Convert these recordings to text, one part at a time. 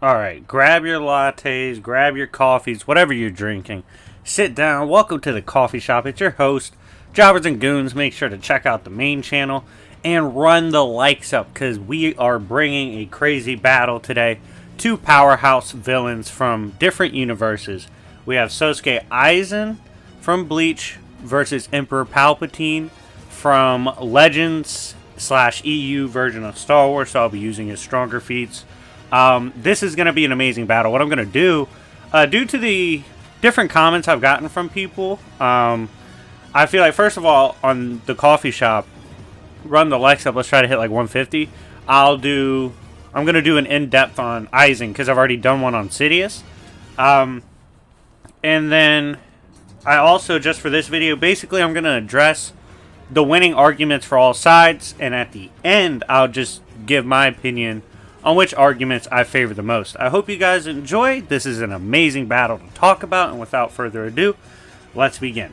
Alright, grab your lattes, grab your coffees, whatever you're drinking. Sit down. Welcome to the coffee shop. It's your host, Jobbers and Goons. Make sure to check out the main channel and run the likes up because we are bringing a crazy battle today. Two powerhouse villains from different universes. We have Sosuke Aizen from Bleach versus Emperor Palpatine from Legends / EU version of Star Wars. So I'll be using his stronger feats. This is going to be an amazing battle. What I'm going to do, due to the different comments I've gotten from people, I feel like, first of all, on the coffee shop, run the likes up. Let's try to hit like 150. I'm going to do an in-depth on Aizen because I've already done one on Sidious. And then I also, just for this video, basically I'm going to address the winning arguments for all sides. And at the end, I'll just give my opinion on which arguments I favor the most. I hope you guys enjoy. This is an amazing battle to talk about, and without further ado, let's begin.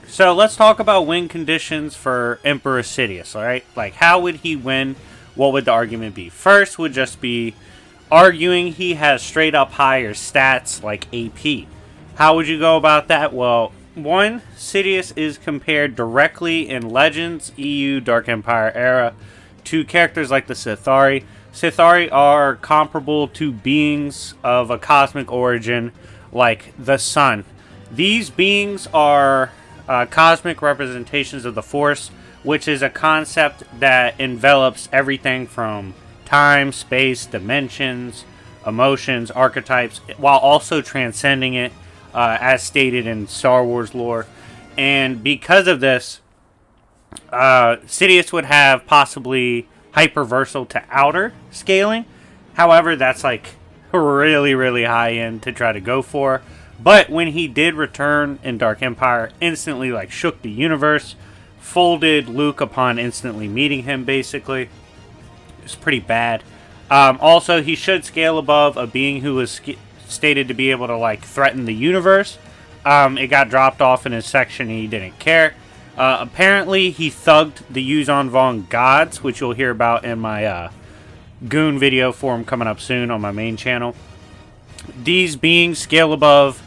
So let's talk about win conditions for Emperor Sidious, alright? Like, how would he win? What would the argument be? First would just be arguing he has straight up higher stats like AP. How would you go about that? Well, one, Sidious is compared directly in Legends, EU, Dark Empire era to characters like the Sithari. Sithari are comparable to beings of a cosmic origin like the sun. These beings are cosmic representations of the Force, which is a concept that envelops everything from time, space, dimensions, emotions, archetypes, while also transcending it, as stated in Star Wars lore. And because of this, Sidious would have possibly hyperversal to outer scaling. However, that's like really, really high end to try to go for. But when he did return in Dark Empire, instantly like shook the universe, folded Luke upon instantly meeting him, basically. It's pretty bad. Also, he should scale above a being who was stated to be able to like threaten the universe. It got dropped off in his section and he didn't care. Apparently, he thugged the Yuzon Vong gods, which you'll hear about in my Goon video for him coming up soon on my main channel. These beings scale above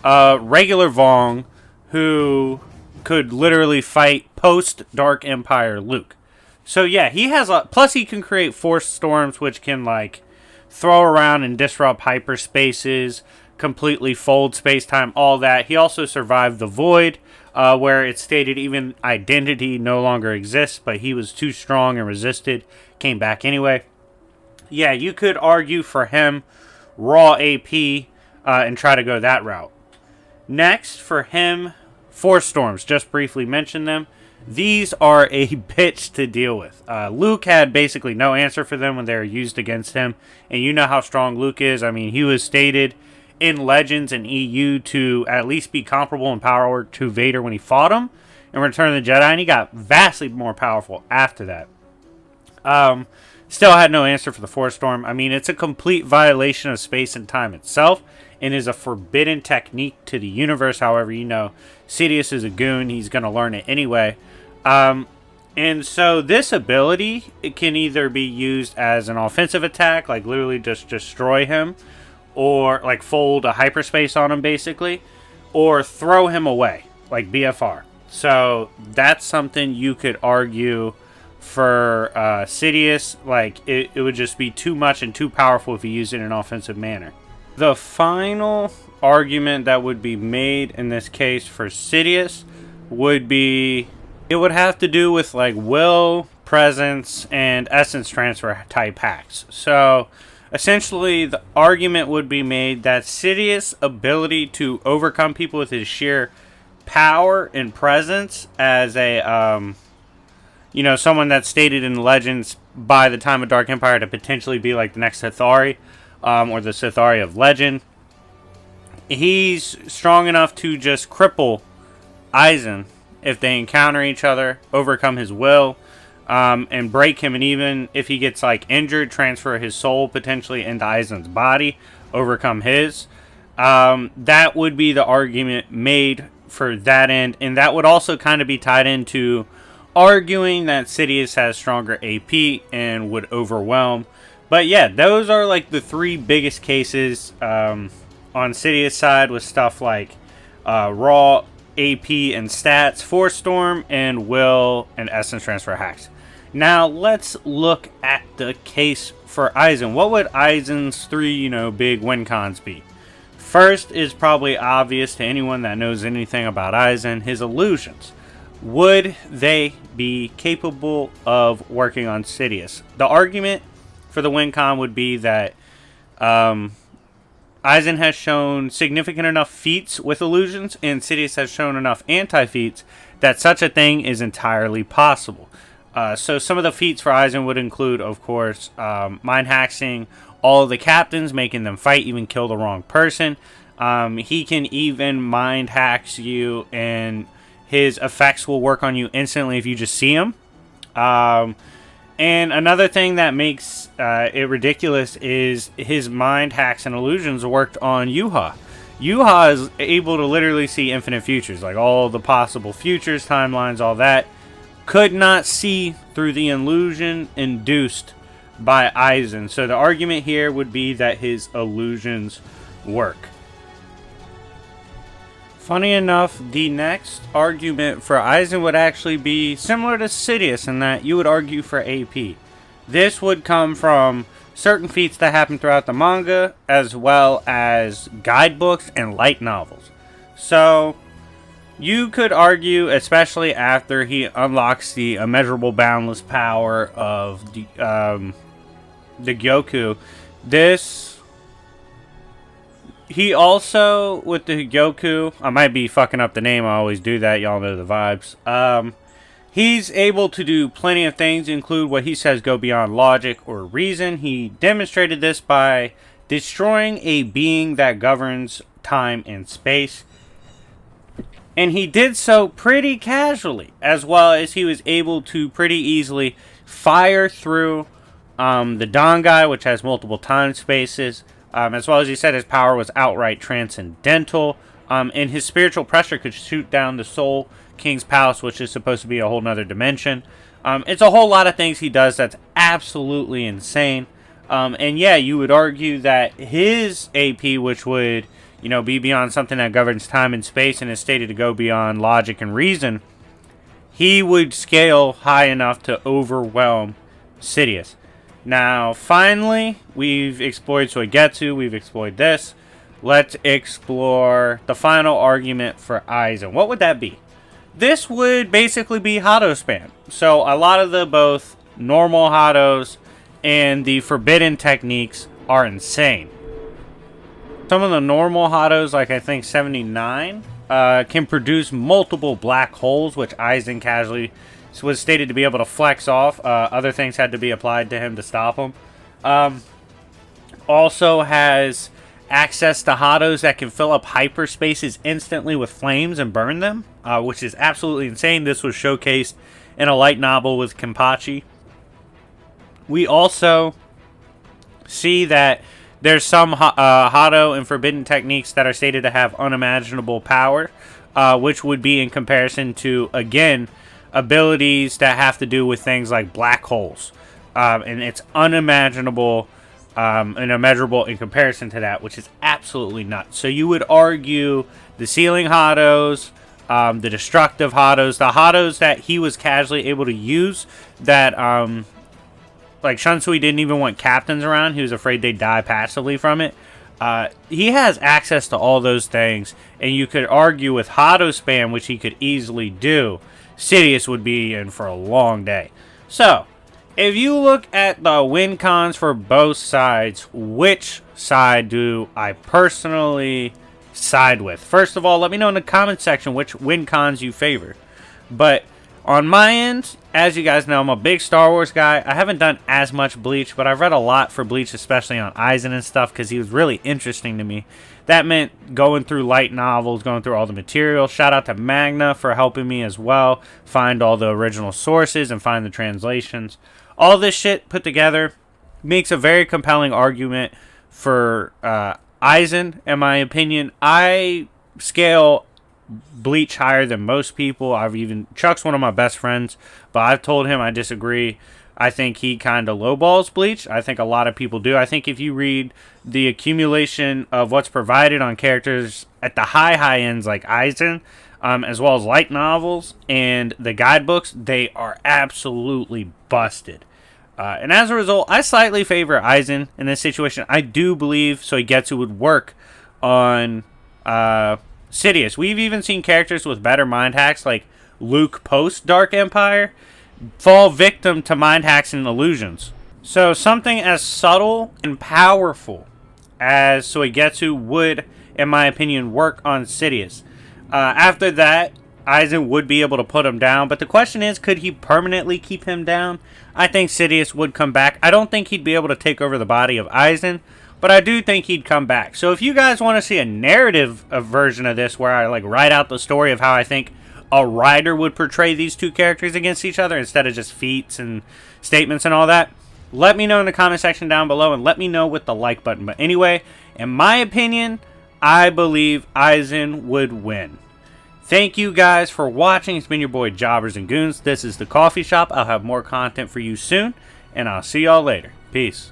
regular Vong, who could literally fight post-Dark Empire Luke. So yeah, he has plus he can create force storms, which can like throw around and disrupt hyperspaces, completely fold space-time, all that. He also survived the Void, where it stated even identity no longer exists, but he was too strong and resisted, came back anyway. Yeah, you could argue for him raw AP and try to go that route. Next, for him, Force Storms, just briefly mention them. These are a bitch to deal with. Luke had basically no answer for them when they were used against him, and you know how strong Luke is. I mean, he was stated in Legends and EU to at least be comparable in power to Vader when he fought him in Return of the Jedi, and he got vastly more powerful after that. Still had no answer for the Force Storm. I mean, it's a complete violation of space and time itself and is a forbidden technique to the universe. However, you know, Sidious is a goon. He's going to learn it anyway. And so this ability, it can either be used as an offensive attack, like literally just destroy him, or like fold a hyperspace on him basically, or throw him away like BFR. So that's something you could argue for Sidious. Like it would just be too much and too powerful if you use it in an offensive manner. The final argument that would be made in this case for Sidious would be, it would have to do with like will, presence, and essence transfer type hacks. So essentially, the argument would be made that Sidious' ability to overcome people with his sheer power and presence as a, someone that's stated in Legends by the time of Dark Empire to potentially be like the next Sithari, or the Sithari of Legend. He's strong enough to just cripple Aizen if they encounter each other, overcome his will, and break him, and even if he gets like injured, transfer his soul potentially into Aizen's body, overcome his. That would be the argument made for that end, and that would also kind of be tied into arguing that Sidious has stronger AP and would overwhelm But yeah, those are like the three biggest cases on Sidious side, with stuff like raw, AP, and stats for Storm, and will and essence transfer hacks. Now let's look at the case for Aizen. What would Aizen's three, big win cons be? First is probably obvious to anyone that knows anything about Aizen, his illusions. Would they be capable of working on Sidious? The argument for the win con would be that Aizen has shown significant enough feats with illusions, and Sidious has shown enough anti-feats that such a thing is entirely possible. So some of the feats for Aizen would include, of course, mind hacking all of the captains, making them fight, even kill the wrong person. He can even mind hacks you, and his effects will work on you instantly if you just see him. And another thing that makes it ridiculous is his mind hacks and illusions worked on Yuha. Yuha is able to literally see infinite futures, like all the possible futures, timelines, all that. Could not see through the illusion induced by Aizen. So the argument here would be that his illusions work. Funny enough, the next argument for Aizen would actually be similar to Sidious in that you would argue for AP. This would come from certain feats that happen throughout the manga, as well as guidebooks and light novels. So you could argue, especially after he unlocks the immeasurable boundless power of the Gyoku, he also, with the Gyoku, I might be fucking up the name, I always do that, y'all know the vibes. He's able to do plenty of things, include what he says go beyond logic or reason. He demonstrated this by destroying a being that governs time and space. And he did so pretty casually, as well as he was able to pretty easily fire through the Dangai, which has multiple time spaces. As well as he said, his power was outright transcendental. And his spiritual pressure could shoot down the Soul King's Palace, which is supposed to be a whole nother dimension. It's a whole lot of things he does that's absolutely insane. And yeah, you would argue that his AP, which would, be beyond something that governs time and space and is stated to go beyond logic and reason, he would scale high enough to overwhelm Sidious. Now, finally, we've explored Suigetsu, we've explored this. Let's explore the final argument for Aizen. What would that be? This would basically be Hado spam. So, a lot of the both normal Hados and the forbidden techniques are insane. Some of the normal Hados, like I think 79, can produce multiple black holes, which Aizen casually was stated to be able to flex off. Other things had to be applied to him to stop him. Also has access to Hados that can fill up hyperspaces instantly with flames and burn them, which is absolutely insane. This was showcased in a light novel with Kenpachi. We also see that there's some Hado and forbidden techniques that are stated to have unimaginable power, which would be in comparison to, again, abilities that have to do with things like black holes. And it's unimaginable and immeasurable in comparison to that, which is absolutely nuts. So you would argue the ceiling Hados, the destructive Hados, the Hados that he was casually able to use that, like Shunsui didn't even want captains around. He was afraid they'd die passively from it. He has access to all those things, and you could argue with Hado spam, which he could easily do, Sidious would be in for a long day. So, if you look at the win cons for both sides, which side do I personally side with? First of all, let me know in the comment section which win cons you favor. But on my end, as you guys know, I'm a big Star Wars guy. I haven't done as much Bleach, but I've read a lot for Bleach, especially on Aizen and stuff, because he was really interesting to me. That meant going through light novels, going through all the material. Shout out to Magna for helping me as well find all the original sources and find the translations. All this shit put together makes a very compelling argument for Aizen, in my opinion. I scale Bleach higher than most people. Chuck's one of my best friends, but I've told him I disagree. I think he kind of lowballs Bleach. I think a lot of people do. I think if you read the accumulation of what's provided on characters at the high ends like Aizen, as well as light novels and the guidebooks, they are absolutely busted. And as a result, I slightly favor Aizen in this situation. I do believe Soigetsu would work on Sidious. We've even seen characters with better mind hacks, like Luke post Dark Empire, fall victim to mind hacks and illusions. So something as subtle and powerful as Soigetsu would, in my opinion, work on Sidious. After that, Aizen would be able to put him down, but the question is, could he permanently keep him down? I think Sidious would come back. I don't think he'd be able to take over the body of Aizen, but I do think he'd come back. So if you guys want to see a narrative version of this, where I write out the story of how I think a writer would portray these two characters against each other instead of just feats and statements and all that, let me know in the comment section down below, and let me know with the like button. But anyway, in my opinion, I believe Aizen would win. Thank you guys for watching. It's been your boy Jobbers and Goons. This is The Coffee Shop. I'll have more content for you soon, and I'll see y'all later. Peace.